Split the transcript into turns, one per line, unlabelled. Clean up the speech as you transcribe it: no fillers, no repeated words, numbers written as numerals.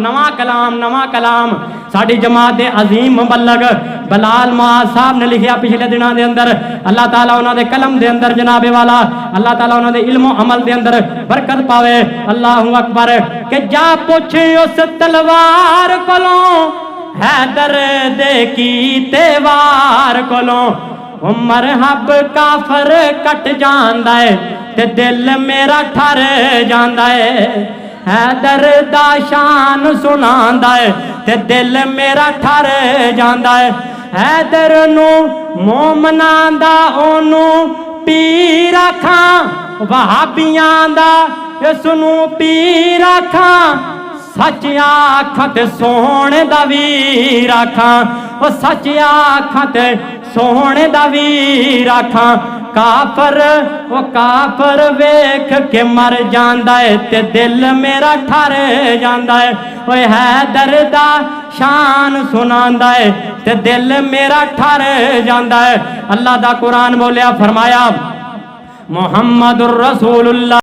नवा कलाम साडी जमात दे अजीम मुबल्लग बलाल मुआज साहब ने लिखिया पिछले दिनों के अंदर। अल्लाह ताला उन्होंने कलम के अंदर जनाबे वाला अल्लाह ताला उन्होंने इल्मो अमल के अंदर बरकत पावे। अल्लाहु अकबर के जा पूछ उस तलवार कोलों हैदर दे की तेवार कोलों उमर हब काफर कट जांदा है ते दिल मेरा ठर जांदा है। हैदर दा शान सुनांदा है ते दिल मेरा ठर जांदा है। हैदर नू मोमनां दा ओनू पीर आखां वहाबियां दा इसनू पीर आखां सच आखां ते सोहणे दा वीर आखां ओ सच आखां ते सोहणे दा वीर आखां। काफर ओ काफर वेख के मर जांदा है ते दिल मेरा ठर जांदा है। ओए हैदर दा शान सुनांदा है ते दिल मेरा ठर जांदा है। अल्लाह दा कुरान बोलिया फरमाया मुहम्मदुर रसूलुल्लाह